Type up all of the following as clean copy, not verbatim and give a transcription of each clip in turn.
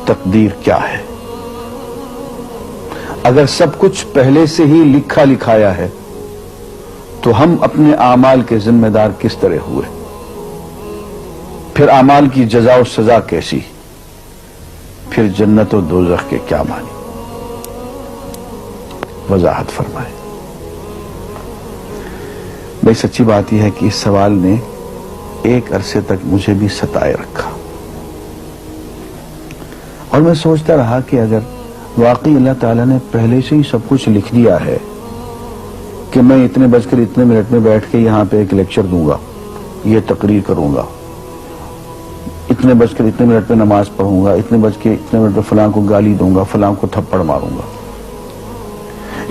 تقدیر کیا ہے؟ اگر سب کچھ پہلے سے ہی لکھا لکھایا ہے تو ہم اپنے اعمال کے ذمہ دار کس طرح ہوئے؟ پھر اعمال کی جزا و سزا کیسی؟ پھر جنت و دوزخ کے کیا معنی؟ وضاحت فرمائے۔ بھئی سچی بات یہ ہے کہ اس سوال نے ایک عرصے تک مجھے بھی ستائے رکھا، اور میں سوچتا رہا کہ اگر واقعی اللہ تعالیٰ نے پہلے سے ہی سب کچھ لکھ دیا ہے کہ میں اتنے بج کر اتنے منٹ میں بیٹھ کے یہاں پہ ایک لیکچر دوں گا، یہ تقریر کروں گا، اتنے بج کر اتنے منٹ میں نماز پڑھوں گا، اتنے بج کے اتنے منٹ میں فلاں کو گالی دوں گا، فلاں کو تھپڑ ماروں گا،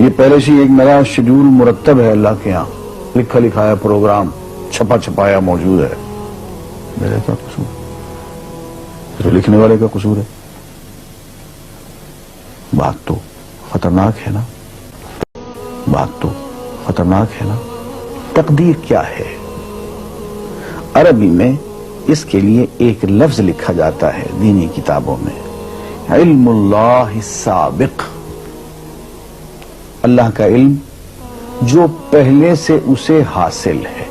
یہ پہلے سے ایک میرا شیڈول مرتب ہے اللہ کے ہاں، لکھا لکھایا پروگرام چھپا چھپایا موجود ہے، میرا کیا قصور؟ تو لکھنے والے کا قصور ہے؟ بات تو خطرناک ہے نا، بات تو خطرناک ہے نا۔ تقدیر کیا ہے؟ عربی میں اس کے لیے ایک لفظ لکھا جاتا ہے دینی کتابوں میں، علم اللہ السابق، اللہ کا علم جو پہلے سے اسے حاصل ہے۔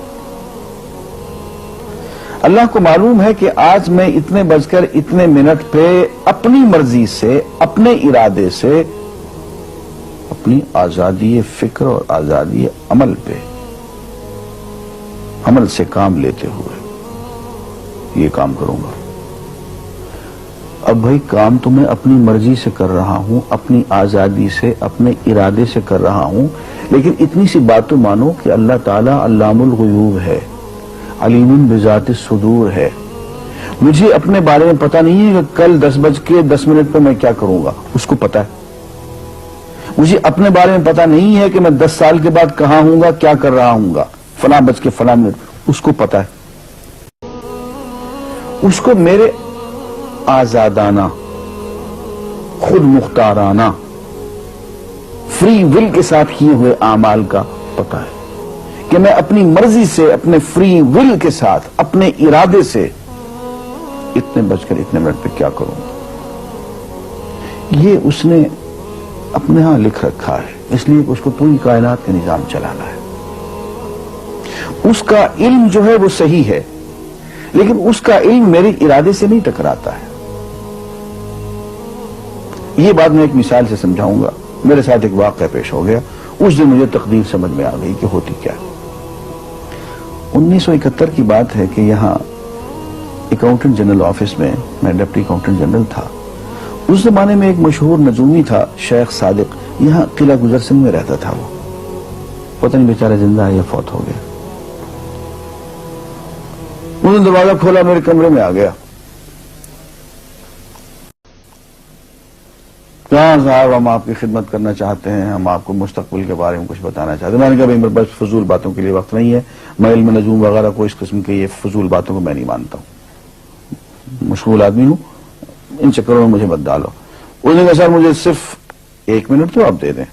اللہ کو معلوم ہے کہ آج میں اتنے بج کر اتنے منٹ پہ اپنی مرضی سے، اپنے ارادے سے، اپنی آزادی فکر اور آزادی عمل پہ، عمل سے کام لیتے ہوئے یہ کام کروں گا۔ اب بھائی کام تو میں اپنی مرضی سے کر رہا ہوں، اپنی آزادی سے، اپنے ارادے سے کر رہا ہوں، لیکن اتنی سی بات تو مانو کہ اللہ تعالیٰ علام الغیوب ہے، علیم بذات الصدور ہے۔ مجھے اپنے بارے میں پتہ نہیں ہے کہ کل 10:10 پہ میں کیا کروں گا، اس کو پتہ ہے۔ مجھے اپنے بارے میں پتہ نہیں ہے کہ میں 10 سال کے بعد کہاں ہوں گا، کیا کر رہا ہوں گا، فلاں بج کے فلاں منٹ، اس کو پتہ ہے۔ اس کو میرے آزادانہ، خود مختارانہ، فری ول کے ساتھ کیے ہوئے اعمال کا پتہ ہے کہ میں اپنی مرضی سے، اپنے فری ول کے ساتھ، اپنے ارادے سے اتنے بج کر اتنے منٹ پہ کیا کروں گا۔ یہ اس نے اپنے ہاں لکھ رکھا ہے، اس لیے کہ اس کو پوری کائنات کا نظام چلانا ہے۔ اس کا علم جو ہے وہ صحیح ہے، لیکن اس کا علم میرے ارادے سے نہیں ٹکراتا ہے۔ یہ بات میں ایک مثال سے سمجھاؤں گا۔ میرے ساتھ ایک واقعہ پیش ہو گیا، اس دن مجھے تقدیر سمجھ میں آ گئی کہ ہوتی کیا۔ 1971 کی بات ہے کہ یہاں اکاؤنٹنٹ جنرل آفس میں میں ڈپٹی اکاؤنٹنٹ جنرل تھا۔ اس زمانے میں ایک مشہور نجومی تھا شیخ صادق، یہاں قلعہ گزر سنگھ میں رہتا تھا۔ وہ پتہ نہیں بیچارہ زندہ ہے یا فوت ہو گیا۔ انہوں نے دروازہ کھولا، میرے کمرے میں آ گیا۔ کہاں صاحب ہم آپ کی خدمت کرنا چاہتے ہیں، ہم آپ کو مستقبل کے بارے میں کچھ بتانا چاہتے ہیں۔ میں نے کہا بھائی میرے پاس فضول باتوں کے لیے وقت نہیں ہے، میں علم نجوم وغیرہ کو اس قسم کے یہ فضول باتوں کو میں نہیں مانتا ہوں، مشغول آدمی ہوں، ان چکروں میں مجھے مت ڈالو۔ اس نے کہا سر مجھے صرف 1 منٹ تو آپ دے دیں۔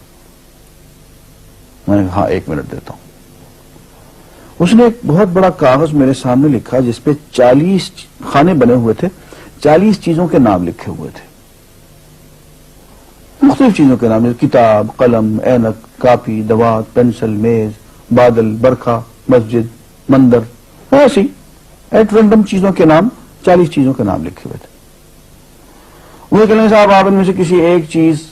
میں نے کہا ہاں 1 منٹ دیتا ہوں۔ اس نے ایک بہت بڑا کاغذ میرے سامنے لکھا جس پہ 40 خانے بنے ہوئے تھے، 40 چیزوں کے نام لکھے ہوئے تھے، مختلف چیزوں کے نام، کتاب، قلم، اینک، کاپی، دوات، پینسل، میز، بادل، برکھا، مسجد، مندر، ایسی ایٹ رینڈم چیزوں کے نام، 40 چیزوں کے نام لکھے ہوئے تھے۔ وہ کہنے لگے صاحب آپ ان میں سے کسی ایک چیز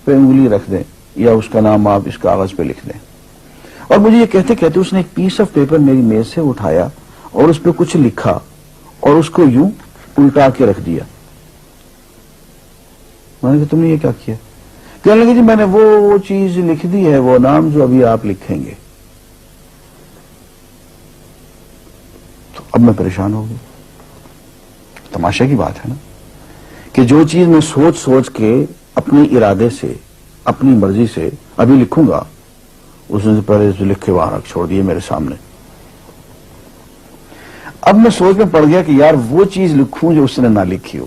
پہ انگلی رکھ دیں یا اس کا نام آپ اس کاغذ پہ لکھ دیں۔ اور مجھے یہ کہتے کہتے اس نے ایک پیس آف پیپر میری میز سے اٹھایا اور اس پہ کچھ لکھا اور اس کو یوں الٹا کے رکھ دیا۔ میں نے کہا تم نے یہ کیا کیا؟ کہنے لگے جی میں نے وہ چیز لکھ دی ہے، وہ نام جو ابھی آپ لکھیں گے۔ تو اب میں پریشان ہو گیا۔ تماشا کی بات ہے نا کہ جو چیز میں سوچ سوچ کے اپنے ارادے سے، اپنی مرضی سے ابھی لکھوں گا، اس نے پہلے سے لکھ کے وہاں رکھ چھوڑ دیے میرے سامنے۔ اب میں سوچ میں پڑ گیا کہ یار وہ چیز لکھوں جو اس نے نہ لکھی ہو،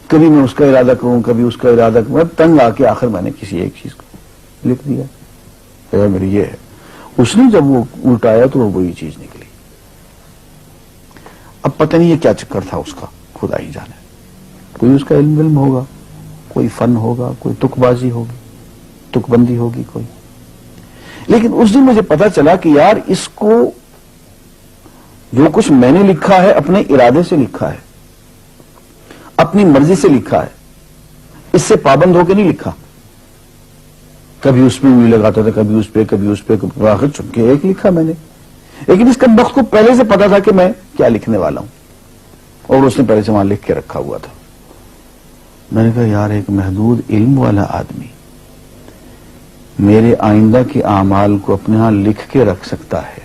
کبھی میں اس کا ارادہ کروں، کبھی اس کا ارادہ کروں، اب تنگ آ کے آخر میں نے کسی ایک چیز کو لکھ دیا، کہ میری یہ ہے۔ اس نے جب وہ الٹایا تو وہ وہی چیز نکلی۔ اب پتہ نہیں یہ کیا چکر تھا اس کا، خدا ہی جانے۔ کوئی اس کا علم ہوگا، کوئی فن ہوگا، کوئی تک بازی ہوگی، تک بندی ہوگی کوئی. لیکن اس دن مجھے پتا چلا کہ یار اس کو جو کچھ میں نے لکھا ہے اپنے ارادے سے لکھا ہے، اپنی مرضی سے لکھا ہے، اس سے پابند ہو کے نہیں لکھا. کبھی اس میں انگلی لگاتا تھا، کبھی اس پہ آخر چن کے ایک لکھا میں نے. لیکن اس کمبخت کو پہلے سے پتا تھا کہ میں کیا لکھنے والا ہوں، اور اس نے پہلے سے وہاں لکھ کے رکھا ہوا تھا. میں نے کہا یار ایک محدود علم والا آدمی میرے آئندہ کے اعمال کو اپنے ہاں لکھ کے رکھ سکتا ہے.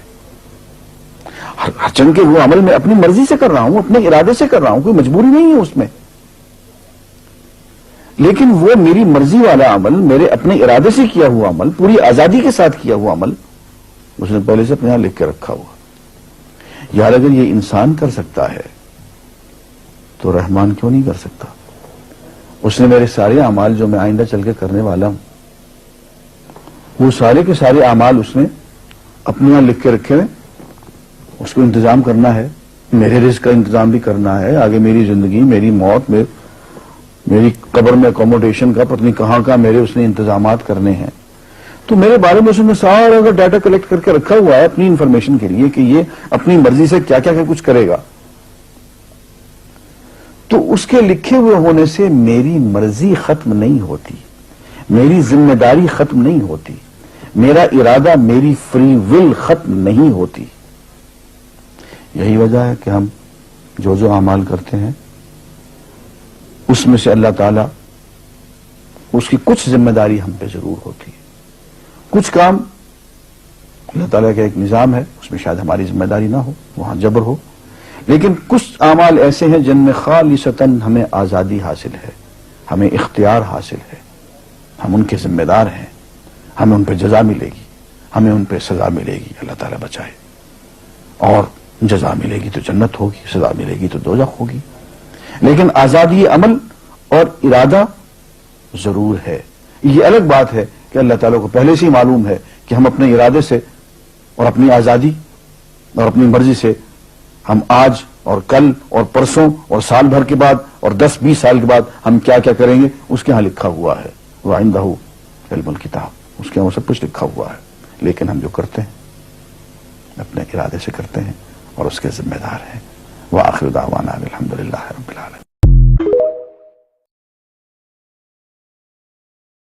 ہر چن کے وہ عمل میں اپنی مرضی سے کر رہا ہوں، اپنے ارادے سے کر رہا ہوں، کوئی مجبوری نہیں ہے اس میں. لیکن وہ میری مرضی والا عمل، میرے اپنے ارادے سے کیا ہوا عمل، پوری آزادی کے ساتھ کیا ہوا عمل، اس نے پہلے سے اپنے ہاں لکھ کے رکھا ہوا. یار اگر یہ انسان کر سکتا ہے تو رحمان کیوں نہیں کر سکتا؟ اس نے میرے سارے اعمال جو میں آئندہ چل کے کرنے والا ہوں، وہ سارے کے سارے اعمال اس نے اپنے یہاں لکھ کے رکھے ہیں. اس کو انتظام کرنا ہے، میرے رزق کا انتظام بھی کرنا ہے، آگے میری زندگی، میری موت، میری قبر میں اکوموڈیشن کا پتہ نہیں کہاں کا میرے اس نے انتظامات کرنے ہیں. تو میرے بارے میں اس نے سارا ڈیٹا کلیکٹ کر کے رکھا ہوا ہے اپنی انفارمیشن کے لیے کہ یہ اپنی مرضی سے کیا کیا کچھ کرے گا. تو اس کے لکھے ہوئے ہونے سے میری مرضی ختم نہیں ہوتی، میری ذمہ داری ختم نہیں ہوتی، میرا ارادہ، میری فری ول ختم نہیں ہوتی. یہی وجہ ہے کہ ہم جو اعمال کرتے ہیں اس میں سے اللہ تعالیٰ اس کی کچھ ذمہ داری ہم پہ ضرور ہوتی ہے. کچھ کام اللہ تعالیٰ کا ایک نظام ہے، اس میں شاید ہماری ذمہ داری نہ ہو، وہاں جبر ہو. لیکن کچھ اعمال ایسے ہیں جن میں خالصتاً ہمیں آزادی حاصل ہے، ہمیں اختیار حاصل ہے، ہم ان کے ذمہ دار ہیں، ہمیں ان پہ جزا ملے گی، ہمیں ان پہ سزا ملے گی، اللہ تعالیٰ بچائے. اور جزا ملے گی تو جنت ہوگی، سزا ملے گی تو دوزخ ہوگی. لیکن آزادی عمل اور ارادہ ضرور ہے. یہ الگ بات ہے کہ اللہ تعالیٰ کو پہلے سے ہی معلوم ہے کہ ہم اپنے ارادے سے اور اپنی آزادی اور اپنی مرضی سے ہم آج اور کل اور پرسوں اور سال بھر کے بعد اور 10-20 سال کے بعد ہم کیا کیا کریں گے اس کے ہاں لکھا ہوا ہے. وَعِندَهُ عِلْمُ الْكِتَابِ، اس کے ہاں سب کچھ لکھا ہوا ہے. لیکن ہم جو کرتے ہیں اپنے ارادے سے کرتے ہیں اور اس کے ذمہ دار ہیں. وآخر دعوانا الحمدللہ رب العالمین.